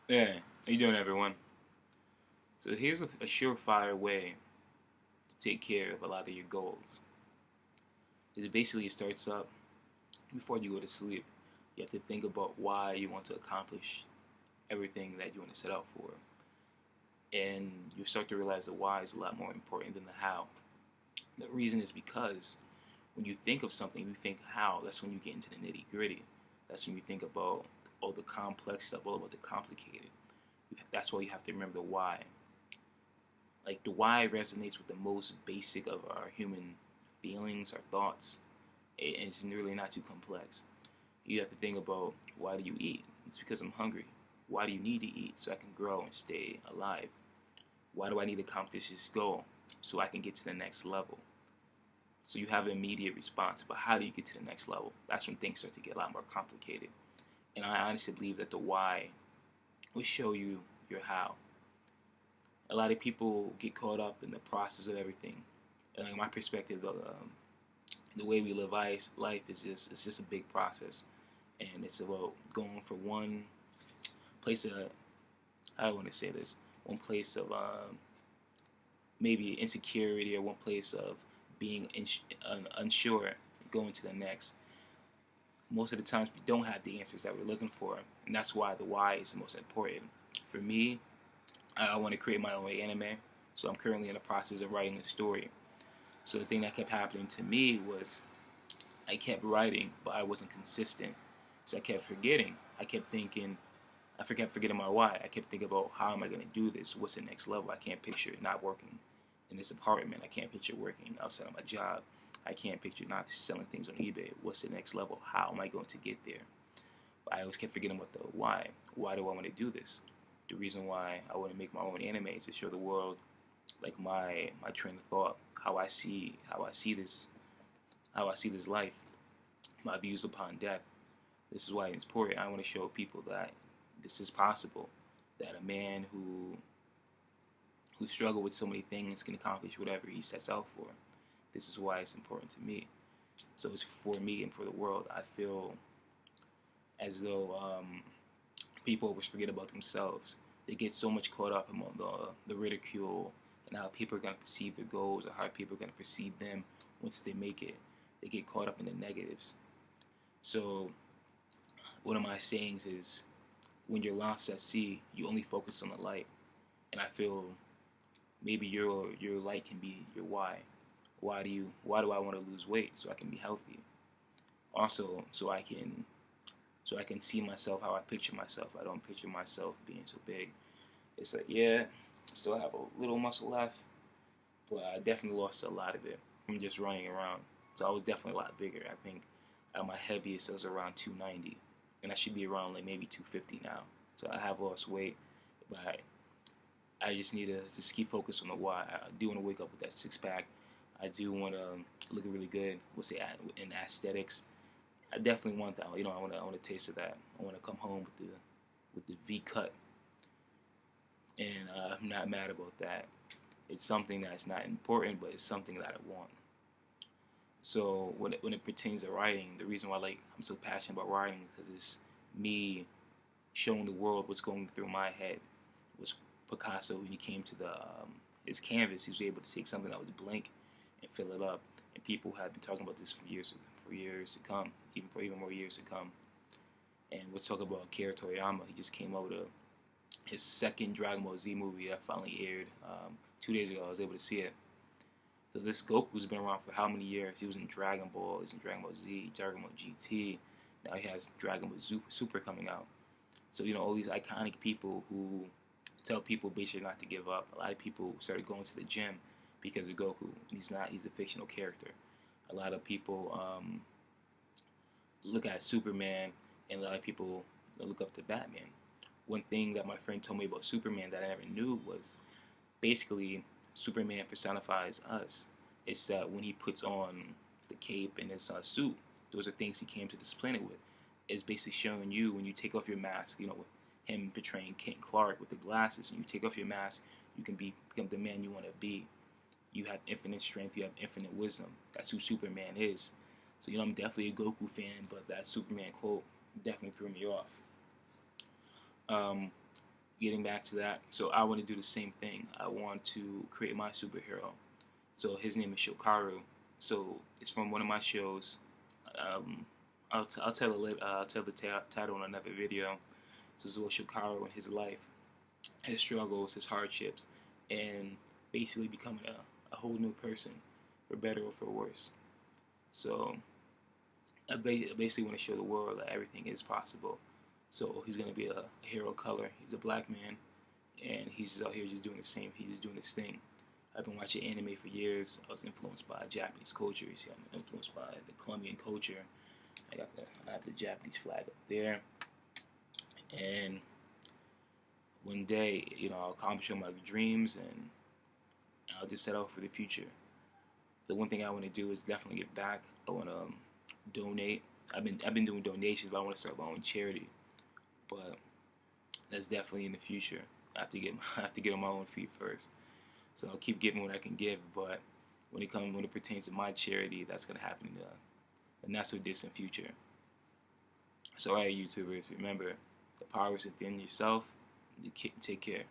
Yeah, how you doing, everyone? So here's a surefire way to take care of a lot of your goals. It basically starts up before you go to sleep. You have to think about why you want to accomplish everything that you want to set out for, and you start to realize the why is a lot more important than the how. The reason is because when you think of something, you think how. That's when you get into the nitty gritty. That's when you think about all the complex stuff, all about the complicated. That's why you have to remember the why. Like the why resonates with the most basic of our human feelings, our thoughts. It's really not too complex. You have to think about, why do you eat? It's because I'm hungry. Why do you need to eat? So I can grow and stay alive. Why do I need to accomplish this goal? So I can get to the next level. So you have an immediate response, but how do you get to the next level? That's when things start to get a lot more complicated. And I honestly believe that the why will show you your how. A lot of people get caught up in the process of everything. And like my perspective, the way we live life is just a big process, and it's about going from one place of, I want to say this, one place of maybe insecurity, or one place of being unsure, going to the next. Most of the times we don't have the answers that we're looking for, and that's why the why is the most important. For me, I want to create my own anime, so I'm currently in the process of writing a story. So the thing that kept happening to me was I kept writing, but I wasn't consistent. So I kept forgetting. I kept thinking, kept forgetting my why. I kept thinking about, how am I going to do this? What's the next level? I can't picture it not working in this apartment. I can't picture working outside of my job. I can't picture not selling things on eBay. What's the next level? How am I going to get there? But I always kept forgetting about the why. Why do I want to do this? The reason why I want to make my own anime is to show the world, like, my train of thought, how I see this life, my views upon death. This is why it's important. I want to show people that this is possible, that a man who struggled with so many things can accomplish whatever he sets out for. This is why it's important to me. So it's for me and for the world. I feel as though people always forget about themselves. They get so much caught up in the ridicule and how people are going to perceive their goals, or how people are going to perceive them once they make it. They get caught up in the negatives. So one of my sayings is, when you're lost at sea, you only focus on the light. And I feel maybe your light can be your why. Why do I want to lose weight? So I can be healthy. Also, so I can see myself how I picture myself. I don't picture myself being so big. It's like, yeah, I still have a little muscle left, but I definitely lost a lot of it from just running around. So I was definitely a lot bigger. I think at my heaviest I was around 290, and I should be around like maybe 250 now. So I have lost weight, but I just need to just keep focused on the why. I do want to wake up with that six pack. I do want to look really good. What's it in aesthetics? I definitely want that. I want a taste of that. I want to come home with the V cut, and I'm not mad about that. It's something that's not important, but it's something that I want. So when it pertains to writing, the reason why I'm so passionate about writing is because it's me showing the world what's going through my head. It was Picasso, when he came to his canvas, he was able to take something that was blank and fill it up. And people have been talking about this for years to come, even more years to come. And we'll talk about Akira Toriyama. He just came out with his second Dragon Ball Z movie that finally aired 2 days ago. I was able to see it. So this Goku's been around for how many years? He was in Dragon Ball, he's in Dragon Ball Z, Dragon Ball GT. Now he has Dragon Ball Super coming out. So, all these iconic people who tell people basically not to give up. A lot of people started going to the gym because of Goku. He's a fictional character. A lot of people look at Superman, and a lot of people look up to Batman. One thing that my friend told me about Superman that I never knew was, basically, Superman personifies us. It's that when he puts on the cape and his suit, those are things he came to this planet with. It's basically showing you, when you take off your mask, with him portraying Kent Clark with the glasses, and you take off your mask, you can become the man you want to be. You have infinite strength, you have infinite wisdom. That's who Superman is. So, I'm definitely a Goku fan, but that Superman quote definitely threw me off. Um, getting back to that, so I want to do the same thing. I want to create my superhero. So his name is Shokaru. So it's from one of my shows. Um, I'll tell I'll tell the title in another video. So this is what Shokaru and his life, his struggles, his hardships, and basically becoming a whole new person, for better or for worse. So I basically want to show the world that everything is possible. So he's gonna be a hero color. He's a black man, and he's just out here just doing the same. He's just doing his thing. I've been watching anime for years. I was influenced by Japanese culture. You see, I'm influenced by the Colombian culture. I have the Japanese flag up there, and one day, I'll accomplish all my dreams, and I'll just set out for the future. The one thing I want to do is definitely get back. I want to donate. I've been doing donations, but I want to start my own charity. But that's definitely in the future. I have to get on my own feet first. So I'll keep giving what I can give, but when it pertains to my charity, that's gonna happen in the not so distant future. So, alright, YouTubers, remember, the power is within yourself. You take care.